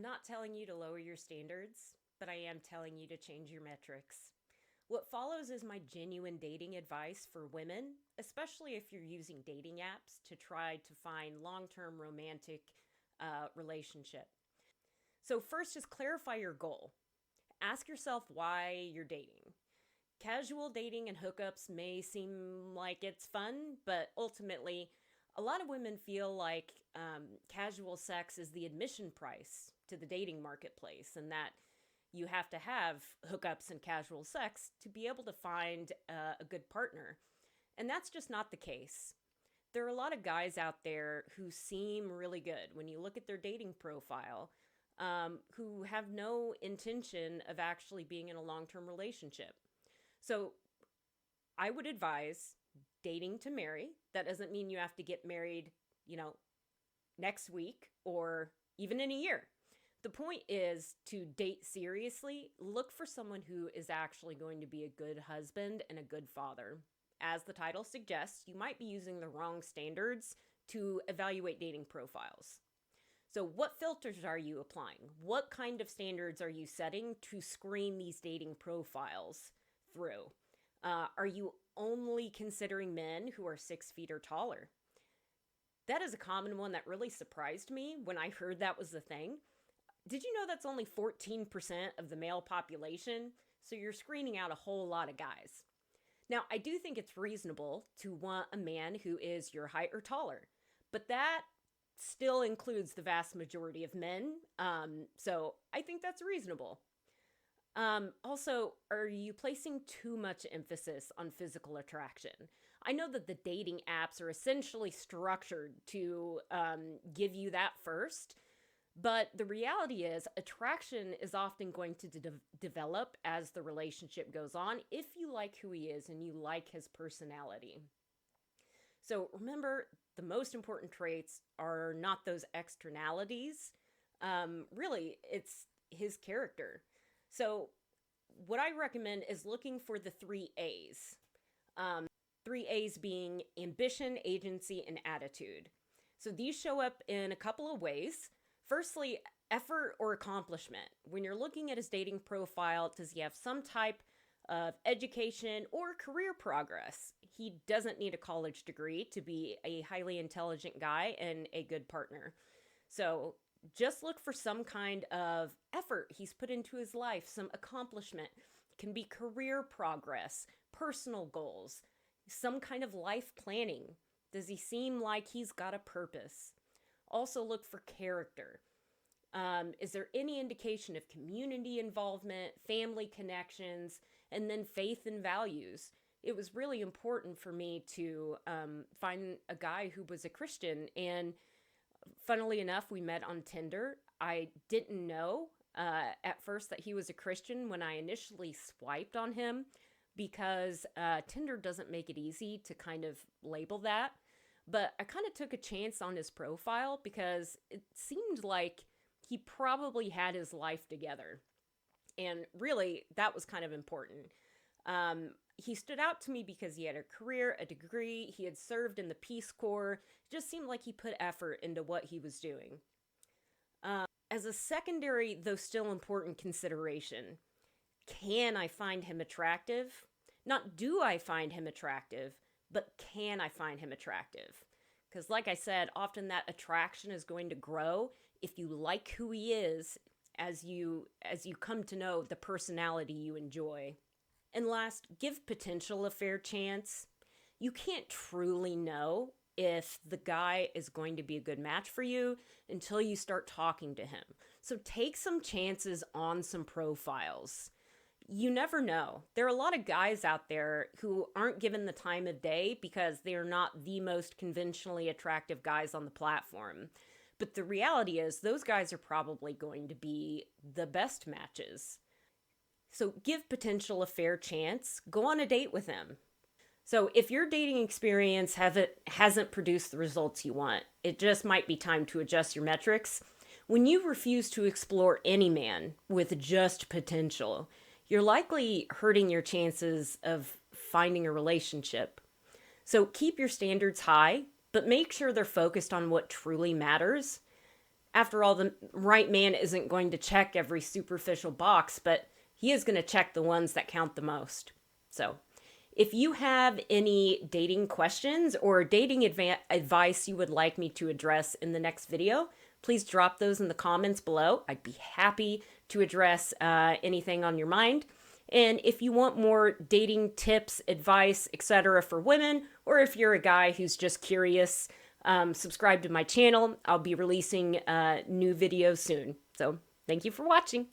I'm not telling you to lower your standards, but I am telling you to change your metrics. What follows is my genuine dating advice for women, especially if you're using dating apps to try to find long term romantic relationship. So, first, just clarify your goal. Ask yourself why you're dating. Casual dating and hookups may seem like it's fun, but ultimately, a lot of women feel like casual sex is the admission price to the dating marketplace, and that you have to have hookups and casual sex to be able to find a good partner. And that's just not the case. There are a lot of guys out there who seem really good when you look at their dating profile, who have no intention of actually being in a long term relationship. So I would advise dating to marry. That doesn't mean you have to get married, you know, next week or even in a year. The point is to date seriously, look for someone who is actually going to be a good husband and a good father. As the title suggests, you might be using the wrong standards to evaluate dating profiles. So, what filters are you applying? What kind of standards are you setting to screen these dating profiles through? Are you only considering men who are 6 feet or taller? That is a common one that really surprised me when I heard that was the thing. Did you know that's only 14% of the male population? So you're screening out a whole lot of guys. Now, I do think it's reasonable to want a man who is your height or taller, but that still includes the vast majority of men. So I think that's reasonable. Also, are you placing too much emphasis on physical attraction? I know that the dating apps are essentially structured to give you that first, but the reality is, attraction is often going to develop as the relationship goes on if you like who he is and you like his personality. So remember, the most important traits are not those externalities. Really, it's his character. So, what I recommend is looking for the 3 A's. 3 A's being ambition, agency, and attitude. So, these show up in a couple of ways. Firstly, effort or accomplishment. When you're looking at his dating profile, does he have some type of education or career progress? He doesn't need a college degree to be a highly intelligent guy and a good partner. So just look for some kind of effort he's put into his life, some accomplishment. It can be career progress, personal goals, some kind of life planning. Does he seem like he's got a purpose? Also, look for character. Is there any indication of community involvement, family connections, and then faith and values? It was really important for me to find a guy who was a Christian. And funnily enough, we met on Tinder. I didn't know at first that he was a Christian when I initially swiped on him because Tinder doesn't make it easy to kind of label that. But I kind of took a chance on his profile because it seemed like he probably had his life together. And really, that was kind of important. He stood out to me because he had a career, a degree, he had served in the Peace Corps. It just seemed like he put effort into what he was doing. As a secondary, though still important consideration, can I find him attractive? Not do I find him attractive, but can I find him attractive? Because, like I said, often that attraction is going to grow if you like who he is as you come to know the personality you enjoy. And last, give potential a fair chance. You can't truly know if the guy is going to be a good match for you until you start talking to him. So take some chances on some profiles. You never know. There are a lot of guys out there who aren't given the time of day because they're not the most conventionally attractive guys on the platform. But the reality is, those guys are probably going to be the best matches. So give potential a fair chance. Go on a date with him. So if your dating experience hasn't produced the results you want, it just might be time to adjust your metrics. When you refuse to explore any man with just potential, you're likely hurting your chances of finding a relationship. So keep your standards high, but make sure they're focused on what truly matters. After all, the right man isn't going to check every superficial box, but he is going to check the ones that count the most. So, if you have any dating questions or dating advice you would like me to address in the next video, please drop those in the comments below. I'd be happy to address anything on your mind. And if you want more dating tips, advice, etc. for women, or if you're a guy who's just curious, subscribe to my channel. I'll be releasing new videos soon. So thank you for watching.